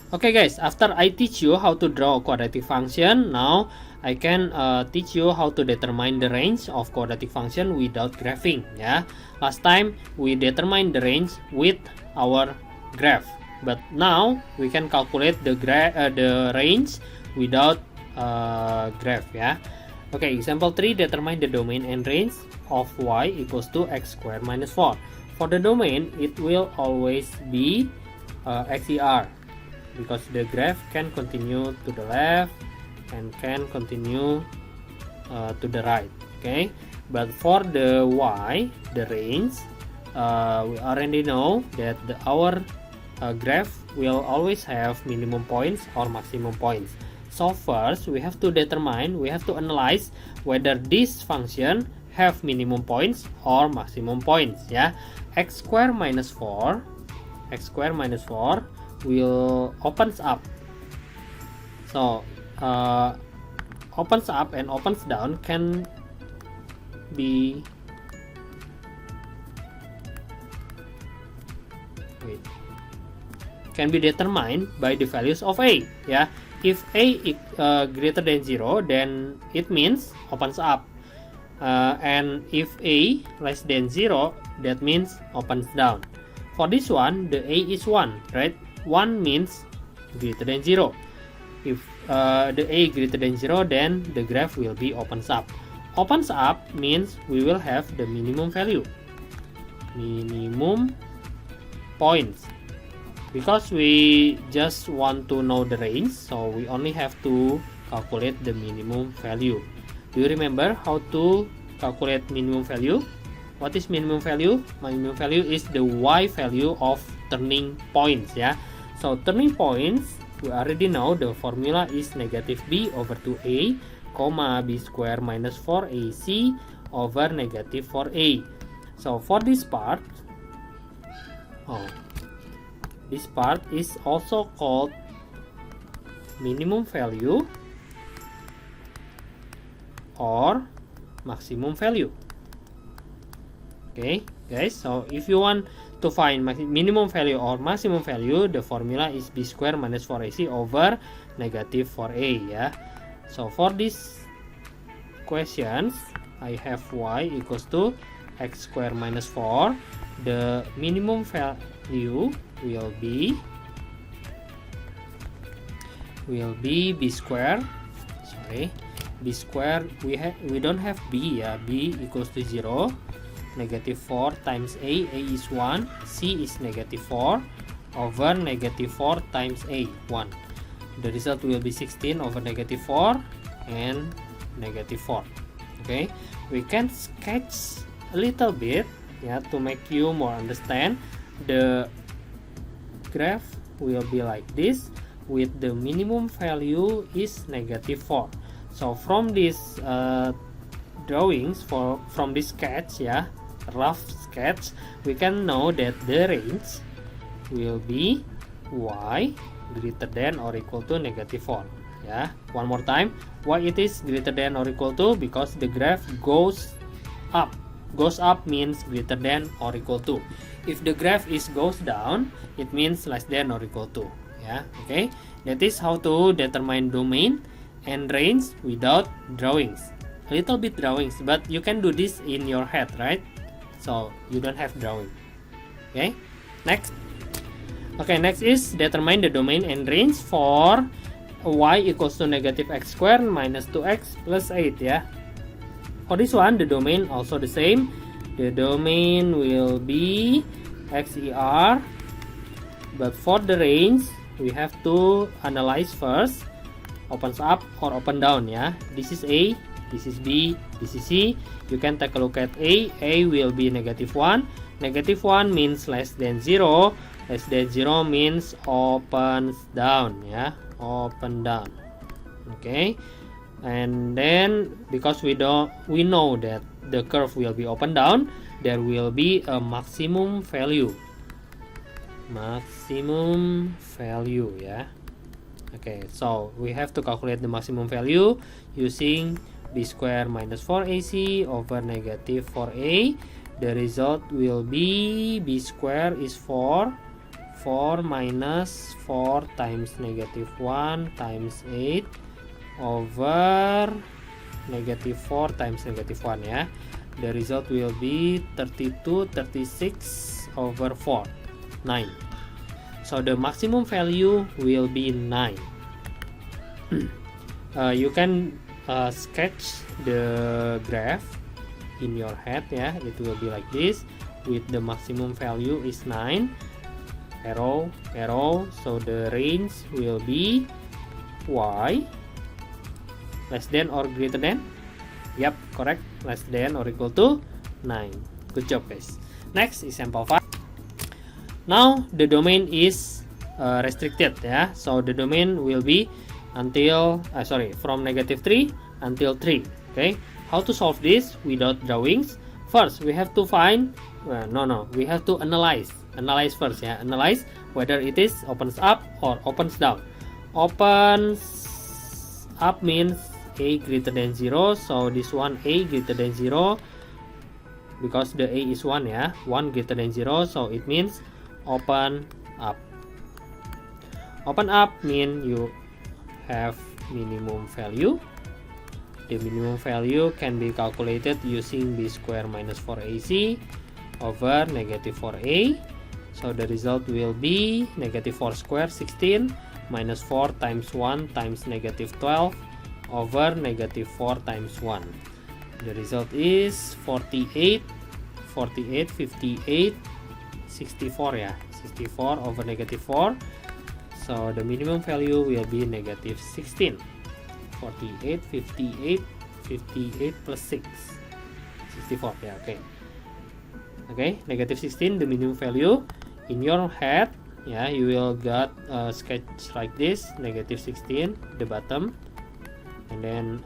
Okay guys, after I teach you how to draw a quadratic function, now I can teach you how to determine the range of quadratic function without graphing. Yeah, last time we determined the range with our graph, but now we can calculate the range without graph. Yeah. Okay, example 3, determine the domain and range of y equals to x squared minus 4. For the domain, it will always be XER, because the graph can continue to the left and can continue to the right. Okay, but for the y, the range, we already know that our graph will always have minimum points or maximum points. So first we have to analyze whether this function have minimum points or maximum points. Yeah, x squared minus 4 will opens up. So opens up and opens down can be determined by the values of a. Yeah, if a greater than 0, then it means opens up, and if a less than 0, that means opens down. For this one, the a is 1, right? 1 means greater than 0. If the a greater than 0, then the graph will be opens up. Opens up means we will have the minimum value, minimum points. Because we just want to know the range, so we only have to calculate the minimum value. Do you remember how to calculate minimum value? What is minimum value? Minimum value is the y value of turning points. Yeah, so turning points, we already know the formula is negative b over 2a, comma b squared minus 4ac over negative 4a. So for this part, this part is also called minimum value or maximum value. Okay guys, so if you want to find minimum value or maximum value, the formula is b squared minus 4ac over negative 4a. Yeah, so for these questions, I have y equals to x squared minus 4. The minimum value will be b squared. B squared, we don't have b. Yeah, b equals to 0. Negative 4 times a is 1, c is negative 4 over negative 4 times a, 1. The result will be 16 over negative 4 and negative 4. Okay, we can sketch a little bit, yeah, to make you more understand. The graph will be like this, with the minimum value is negative 4. So from this drawings, from this sketch, yeah, rough sketch, we can know that the range will be y greater than or equal to negative 4. Yeah, one more time, why it is greater than or equal to? Because the graph goes up. Goes up means greater than or equal to. If the graph goes down, it means less than or equal to. Yeah, okay, that is how to determine domain and range without drawings. A little bit drawings, but you can do this in your head, right? So you don't have drawing. Okay, next. Okay, next is determine the domain and range for y equals to negative x squared minus 2x plus 8. Yeah, for this one, the domain also the same. The domain will be XER, but for the range we have to analyze first. Opens up or open down. Yeah, this is a, this is b, this is c. You can take a look at a. A will be negative 1. Negative 1 means less than 0. Less than 0 means opens down. Yeah, open down. Okay, and then because we know that the curve will be open down, there will be a maximum value. Yeah. Okay, so we have to calculate the maximum value using b squared minus 4ac over negative 4a. The result will be b squared is 4. 4 minus 4 times negative 1 times 8 over negative 4 times negative 1 ya. The result will be 32 36 over 4, 9. So the maximum value will be 9. You can sketch the graph in your head ya. It will be like this, with the maximum value is 9, arrow arrow. So the range will be y less than or greater than, yep, correct, less than or equal to 9. Good job guys. Next, example 5. Now the domain is restricted ya. So the domain will be until from negative 3 until 3. Okay, how to solve this without drawings? First we have to find we have to analyze first ya. Analyze whether it is opens up or opens down. Opens up means a greater than 0, so this one a greater than 0, because the a is 1 ya, 1 greater than 0, so it means open up. Open up mean you have minimum value. The minimum value can be calculated using b square minus 4ac over negative 4a. So the result will be negative 4 square 16 minus 4 times 1 times negative 12 over negative 4 times 1. The result is 48, 58, 64 ya, 64 over negative 4. So the minimum value will be negative 16. 48, 58, 58 plus 6, 64 ya. Okay, negative 16 the minimum value. In your head ya, you will get a sketch like this, negative 16 the bottom, and then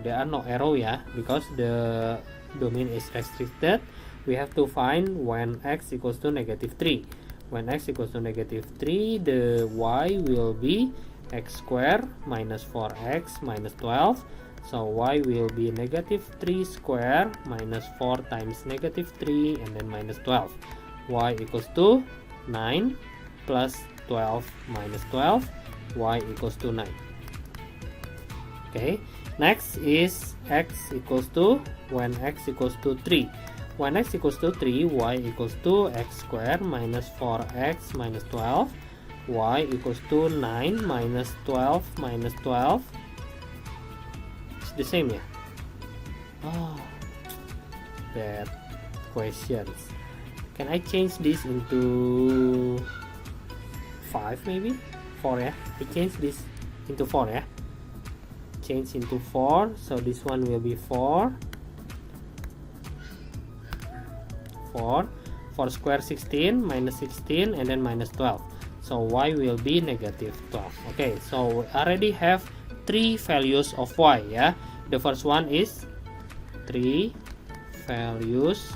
there are no arrow ya, because the domain is restricted. We have to find when x equals to negative 3. When x equals to negative 3, the y will be x square minus 4x minus 12. So y will be negative 3 square minus 4 times negative 3 and then minus 12. Y equals to 9 plus 12 minus 12. Y equals to 9. Okay, next is x equals to, when x equals to 3. When x equals to 3, y equals to x square minus 4x minus 12. Y equals to 9 minus 12 minus 12. It's the same ya. Oh, bad questions. Can I change this into 5 maybe? 4 ya. I change this into 4 ya. Change into 4, so this one will be 4 square 16 minus 16 and then minus 12, so y will be negative 12. Okay, so we already have 3 values of y ya. The first one is 3 values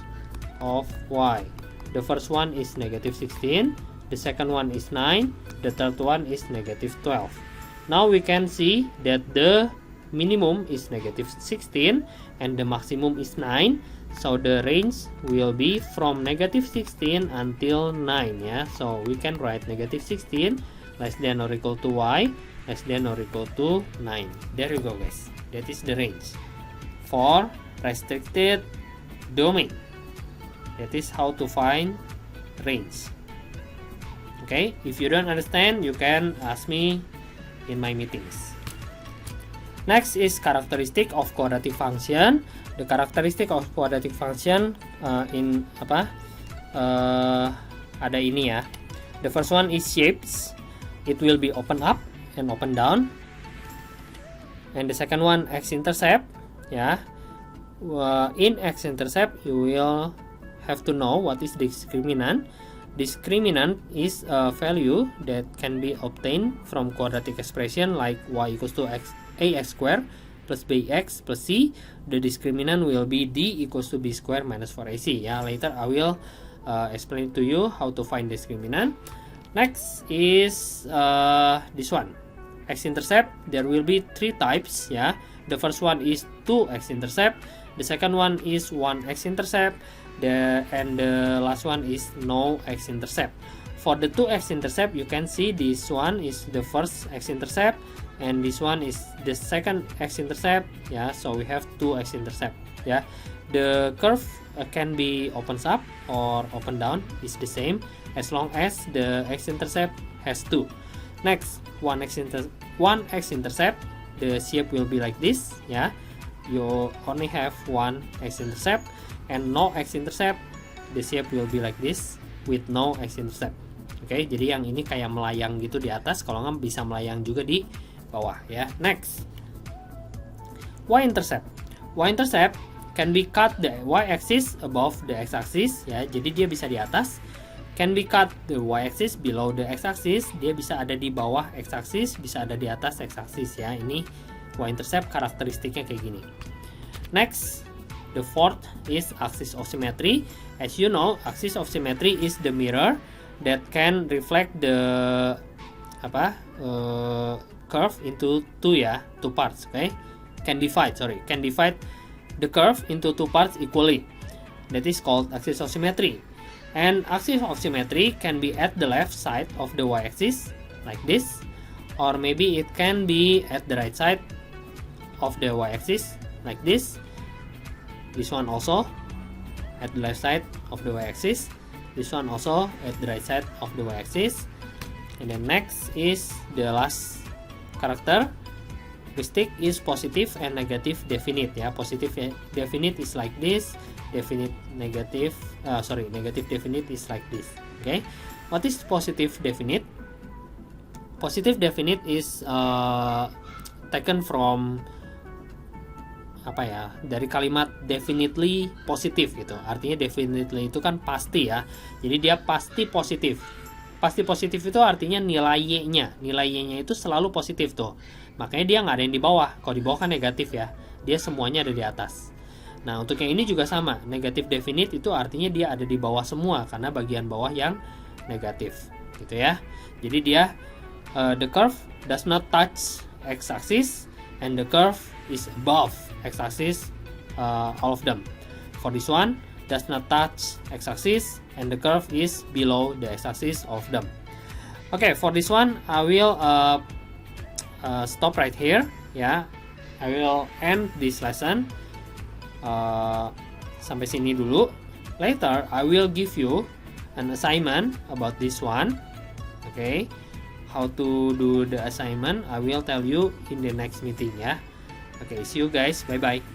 of y. The first one is negative 16, the second one is 9, the third one is negative 12. Now we can see that the minimum is negative 16 and the maximum is 9. So the range will be from negative 16 until 9 ya. So we can write negative 16 less than or equal to y less than or equal to 9. There you go guys. That is the range for restricted domain. That is how to find range. Okay, if you don't understand, you can ask me in my meetings. Next is characteristic of quadratic function. The characteristic of quadratic function in ada ini ya. The first one is shapes. It will be open up and open down. And the second one x-intercept ya. In x-intercept you will have to know what is discriminant. Discriminant is a value that can be obtained from quadratic expression like y equals to ax squared plus bx plus c. The discriminant will be d equals to b squared minus 4ac ya. Later I will explain to you how to find discriminant. Next is this one, x-intercept. There will be 3 types ya. The first one is 2 x-intercept, the second one is 1 x-intercept, and the last one is no x-intercept. For the two x-intercept, you can see this one is the first x-intercept and this one is the second x-intercept. Yeah, so we have two x-intercept. Yeah, the curve can be opens up or open down, is the same as long as the x-intercept has two. Next, one x-intercept, the shape will be like this. Yeah, you only have one x-intercept, and no x-intercept, the shape will be like this with no x-intercept. Oke, jadi yang ini kayak melayang gitu di atas, kalau nggak bisa melayang juga di bawah ya. Next, y-intercept. Y-intercept can be cut the y-axis above the x-axis ya, jadi dia bisa di atas. Can be cut the y-axis below the x-axis, dia bisa ada di bawah x-axis, bisa ada di atas x-axis ya. Ini y-intercept karakteristiknya kayak gini. Next, the fourth is axis of symmetry. As you know, axis of symmetry is the mirror that can reflect the curve into two parts. Okay, can divide the curve into two parts equally. That is called axis of symmetry. And axis of symmetry can be at the left side of the y-axis like this, or maybe it can be at the right side of the y-axis like this. This one also at the left side of the y-axis. This one also at the right side of the y-axis. And then next is the last characteristic is positive and negative definite ya. Positive definite is like this. Negative definite is like this. Okay, what is positive definite? Positive definite is taken from dari kalimat definitely positif gitu. Artinya definitely itu kan pasti ya. Jadi dia pasti positif. Pasti positif itu artinya nilai y-nya itu selalu positif tuh. Makanya dia nggak ada yang di bawah. Kalau di bawah kan negatif ya. Dia semuanya ada di atas. Nah, untuk yang ini juga sama. Negatif definite itu artinya dia ada di bawah semua karena bagian bawah yang negatif. Gitu ya. Jadi dia the curve does not touch x-axis and the curve is above x-axis, all of them. For this one, does not touch x-axis and the curve is below the x-axis of them. Okay, for this one, I will stop right here. Yeah, I will end this lesson. Sampai sini dulu. Later, I will give you an assignment about this one. Okay, how to do the assignment, I will tell you in the next meeting ya. Okay, see you guys. Bye bye.